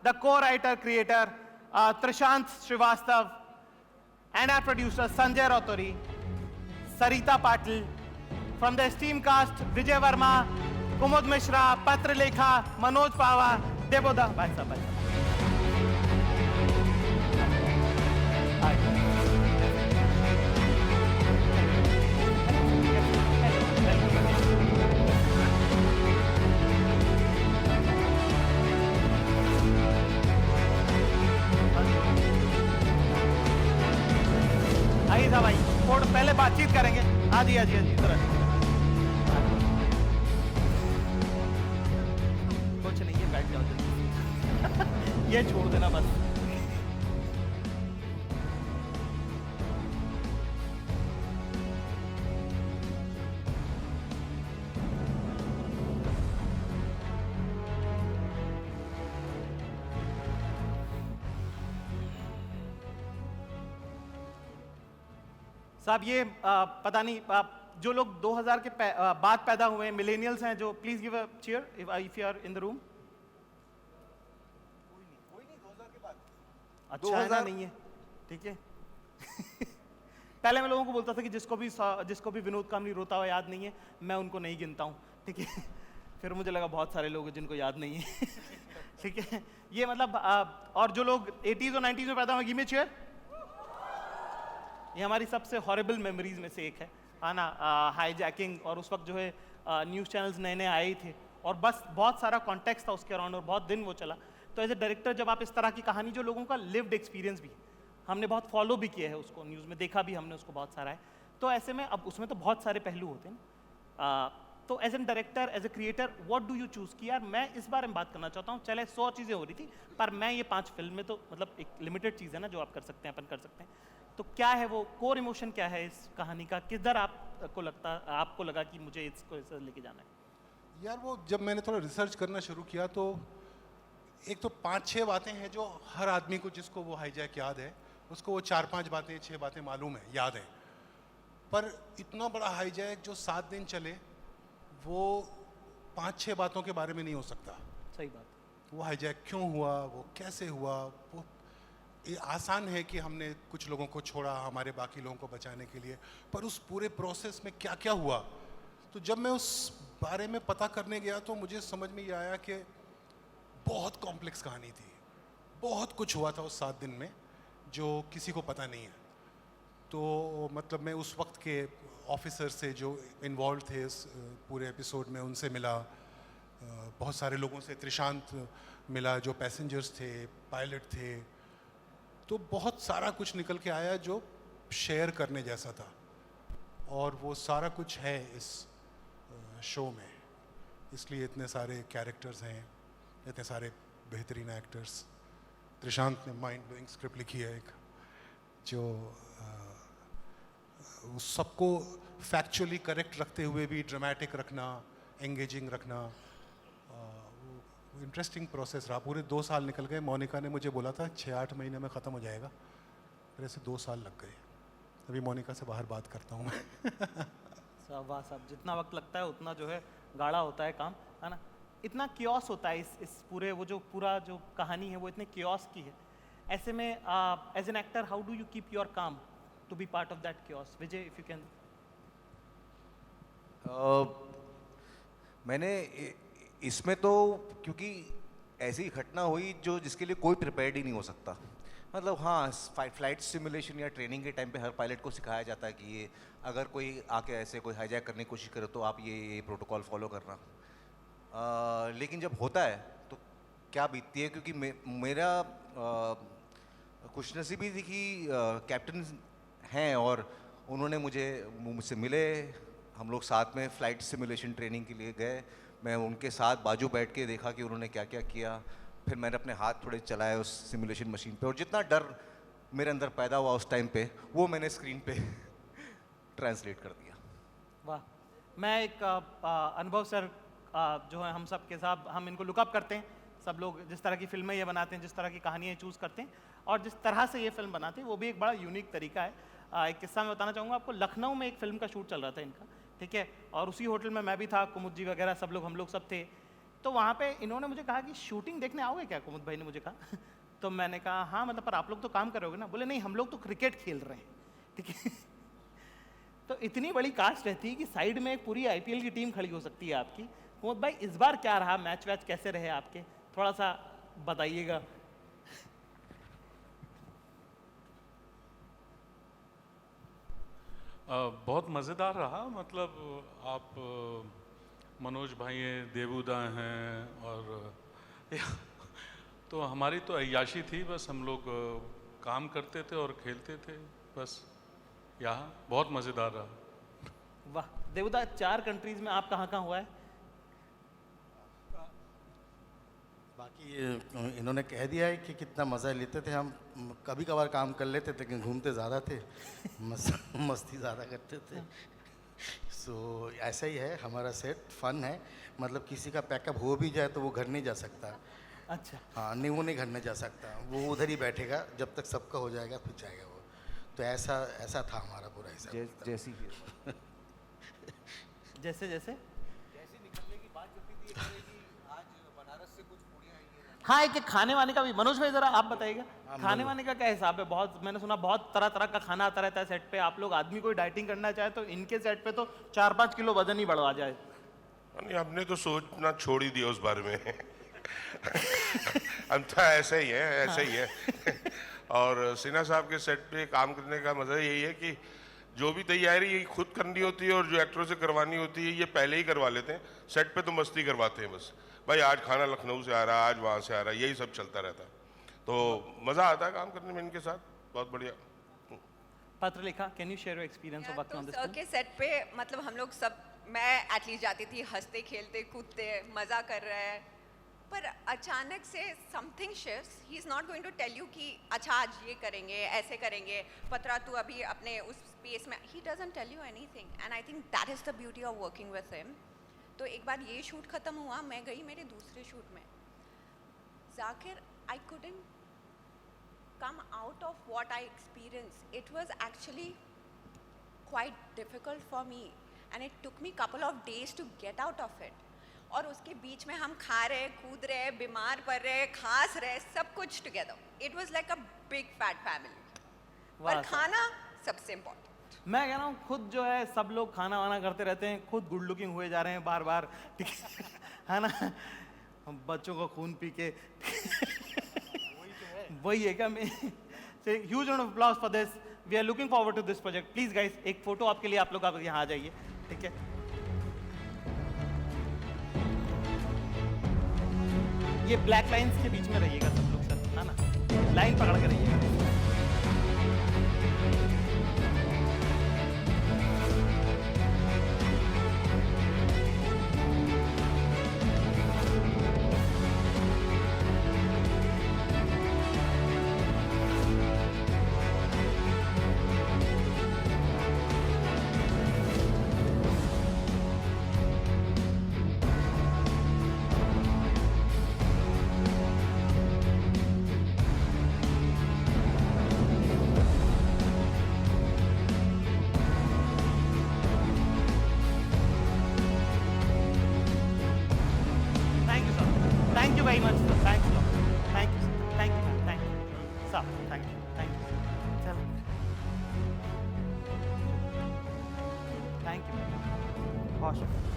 the co-writer creator Trishant Srivastava, and our producer Sanjay Rauturi, Sarita Patil, from the esteemed cast Vijay Verma, Kumud Mishra, Patra Lekha, Manoj Pava, Deboda. Bye sir, bye sir. आइए साहब, आइए थोड़ा पहले बातचीत करेंगे। हाँ जी, हाँ जी, हाँ जी, इधर कुछ नहीं है, बैठ जाओ जल्दी। ये छोड़ देना बस। साहब ये पता नहीं जो लोग 2000 के बाद पैदा हुए हैं, मिलेनियल्स हैं, जो please give a cheer if you are in the room. कोई नहीं 2000 के बाद। अच्छा है ना, नहीं है, ठीक है। पहले मैं लोगों को बोलता था कि जिसको भी विनोद कामनी रोता हुआ याद नहीं है, मैं उनको नहीं गिनता हूँ, ठीक है। फिर मुझे लगा बहुत सारे लोग हैं जिनको याद नहीं है। ठीक है, ये मतलब और जो लोग 80s और 90s में पैदा हुए, गिव मी चीयर। ये हमारी सबसे हॉरिबल मेमोरीज में से एक है ना, हाईजैकिंग। और उस वक्त जो है न्यूज़ चैनल्स नए नए आए ही थे और बस बहुत सारा कॉन्टेक्स्ट था उसके अराउंड और बहुत दिन वो चला। तो एज ए डायरेक्टर जब आप इस तरह की कहानी, जो लोगों का लिव्ड एक्सपीरियंस भी हमने बहुत फॉलो भी किया है, उसको न्यूज़ में देखा भी हमने उसको बहुत सारा है, तो ऐसे में अब उसमें तो बहुत सारे पहलू होते हैं ना। तो as an director, as a creator, what do you choose कि यार मैं इस बारे में बात करना चाहता हूँ। चले 100 चीज़ें हो रही थी, पर मैं ये 5 फिल्म में, तो मतलब एक लिमिटेड चीज़ है ना जो आप कर सकते हैं, अपन कर सकते हैं। तो क्या है वो कोर इमोशन, क्या है इस कहानी का, किधर आपको लगा कि मुझे इसको ऐसे लेके जाना है? यार वो जब मैंने थोड़ा रिसर्च करना शुरू किया तो एक तो 5-6 बातें हैं जो हर आदमी को, जिसको वो हाईजैक याद है, उसको वो 4-5 बातें, 6 बातें मालूम है, याद है। पर इतना बड़ा हाईजैक जो 7 दिन चले, वो 5-6 बातों के बारे में नहीं हो सकता। सही बात। वो हाईजैक क्यों हुआ, वो कैसे हुआ, वो ये आसान है कि हमने कुछ लोगों को छोड़ा हमारे बाकी लोगों को बचाने के लिए, पर उस पूरे प्रोसेस में क्या क्या हुआ। तो जब मैं उस बारे में पता करने गया तो मुझे समझ में ये आया कि बहुत कॉम्प्लेक्स कहानी थी, बहुत कुछ हुआ था उस 7 दिन में जो किसी को पता नहीं है। तो मतलब मैं उस वक्त के ऑफिसर से जो इन्वॉल्व थे इस पूरे एपिसोड में, उनसे मिला, बहुत सारे लोगों से, त्रिशांत मिला जो पैसेंजर्स थे, पायलट थे। तो बहुत सारा कुछ निकल के आया जो शेयर करने जैसा था, और वो सारा कुछ है इस शो में। इसलिए इतने सारे कैरेक्टर्स हैं, इतने सारे बेहतरीन एक्टर्स। त्रिशांत ने माइंड ब्लोइंग स्क्रिप्ट लिखी है एक, जो उस सबको फैक्चुअली करेक्ट रखते हुए भी ड्रामेटिक रखना, एंगेजिंग रखना, इंटरेस्टिंग प्रोसेस रहा। पूरे 2 साल निकल गए। मोनिका ने मुझे बोला था 6-8 महीने में ख़त्म हो जाएगा, फिर ऐसे 2 साल लग गए। अभी मोनिका से बाहर बात करता हूँ मैं। वाह साहब, जितना वक्त लगता है उतना जो है गाढ़ा होता है काम, है ना। इतना क्योस होता है इस पूरे, वो जो पूरा जो कहानी है वो इतने क्योस की है। ऐसे में as an actor, how do you keep your calm to be part of that chaos? Vijay, if you can. मैंने इसमें तो, क्योंकि ऐसी घटना हुई जो जिसके लिए कोई प्रिपेयर्ड ही नहीं हो सकता। मतलब हाँ, फ्लाइट सिमुलेशन या ट्रेनिंग के टाइम पे हर पायलट को सिखाया जाता है कि ये अगर कोई आके ऐसे कोई हाईजैक करने की कोशिश करे तो आप ये प्रोटोकॉल फॉलो करना। लेकिन जब होता है तो क्या बीतती है, क्योंकि मेरा खुशनसीबी थी कि कैप्टन हैं और उन्होंने मुझसे मिले, हम लोग साथ में फ़्लाइट सिमुलेशन ट्रेनिंग के लिए गए। मैं उनके साथ बाजू बैठ के देखा कि उन्होंने क्या क्या किया। फिर मैंने अपने हाथ थोड़े चलाए उस सिमुलेशन मशीन पे, और जितना डर मेरे अंदर पैदा हुआ उस टाइम पे, वो मैंने स्क्रीन पे ट्रांसलेट कर दिया। वाह। मैं एक अनुभव सर जो है, हम सब के साथ हम इनको लुकअप करते हैं। सब लोग जिस तरह की फिल्में ये बनाते हैं, जिस तरह की कहानियाँ चूज़ करते हैं और जिस तरह से ये फिल्म बनाते हैं, वो भी एक बड़ा यूनिक तरीका है। एक किस्सा मैं बताना चाहूँगा आपको। लखनऊ में एक फिल्म का शूट चल रहा था इनका, ठीक है, और उसी होटल में मैं भी था, कुमुद जी वगैरह सब लोग, हम लोग सब थे। तो वहाँ पे इन्होंने मुझे कहा कि शूटिंग देखने आओगे क्या, कुमुद भाई ने मुझे कहा। तो मैंने कहा हाँ मतलब पर आप लोग तो काम करोगे ना। बोले नहीं हम लोग तो क्रिकेट खेल रहे हैं, ठीक है। तो इतनी बड़ी कास्ट रहती है कि साइड में एक पूरी आईपीएल की टीम खड़ी हो सकती है आपकी। कुमुद भाई इस बार क्या रहा, मैच वैच कैसे रहे आपके, थोड़ा सा बताइएगा। बहुत मज़ेदार रहा। मतलब आप मनोज भाई हैं, देवुदा हैं, और तो हमारी तो अय्याशी थी, बस हम लोग काम करते थे और खेलते थे बस। यहाँ बहुत मज़ेदार रहा। वाह देवुदा, 4 कंट्रीज में आप कहाँ कहाँ हुआ है? बाकी इन्होंने कह दिया है कि कितना मज़ा लेते थे हम। कभी कभार काम कर लेते थे लेकिन घूमते ज़्यादा थे, मस्ती ज़्यादा करते थे। सो ऐसा ही है हमारा सेट, फन है। मतलब किसी का पैकअप हो भी जाए तो वो घर नहीं जा सकता। अच्छा हाँ नहीं, वो नहीं घर नहीं जा सकता, वो उधर ही बैठेगा जब तक सबका हो जाएगा फिर जाएगा वो। तो ऐसा था हमारा पूरा हिसाब। जैसी जैसे जैसे हाँ, एक खाने वाने का भी। मनोज भाई जरा आप बताइएगा, खाने वाने का क्या हिसाब है? बहुत मैंने सुना बहुत तरह तरह का खाना आता रहता है सेट पे। आप लोग आदमी कोई डाइटिंग करना चाहे तो इनके सेट पे तो 4-5 किलो वजन ही बढ़वा जाए। नहीं, हमने तो सोचना छोड़ ही दिया उस बारे में। हम तो ऐसे ही है, ऐसे ही है। और सिन्हा साहब के सेट पे काम करने का मजा यही है कि जो भी तैयारी खुद करनी होती है और जो एक्टरों से करवानी होती है ये पहले ही करवा लेते हैं। सेट पे तो मस्ती करवाते हैं बस, भाई आज खाना लखनऊ से आ रहा है, आज वहाँ से आ रहा है, यही सब चलता रहता है। तो मज़ा आता है काम करने में इनके साथ, बहुत बढ़िया। पत्र लिखा, can you share your experience of working on this film? के सेट पे मतलब हम लोग सब, मैं एटलीस्ट जाती थी, हंसते खेलते कूदते मज़ा कर रहे हैं। पर अचानक से something shifts, he is not going to tell you कि अच्छा आज ये करेंगे, ऐसे करेंगे, पत्रा तू अभी अपने उस स्पेस में, he doesn't tell you anything. And I think that is the beauty of working with him. तो एक बार ये शूट ख़त्म हुआ, मैं गई मेरे दूसरे शूट में। Zakir, I couldn't come out of what I experienced. It was actually quite difficult for me and it took me couple of days to get out of it. और उसके बीच में हम खा रहे, कूद रहे, बीमार पड़ रहे, खांस रहे, सब कुछ together. It was like a big fat family. पर खाना सबसे important. मैं कह रहा हूँ खुद जो है सब लोग खाना वाना करते रहते हैं, खुद गुड लुकिंग हुए जा रहे हैं बार बार, ठीक है ना? हम बच्चों को खून पी के वही है क्या? मैं huge round of applause for this. We are looking forward to this project. Please guys एक फोटो आपके लिए, आप लोग आप यहाँ आ जाइए, ठीक है? ये ब्लैक लाइंस के बीच में रहिएगा सब लोग सर, है ना? लाइन पकड़ के रहिएगा। Thank you very much, sir. Thank you. Thank you, sir. Thank you, ma'am. Thank you. Sir, thank you. Thank you. चलो. Thank you. बहुत शुक्रिया.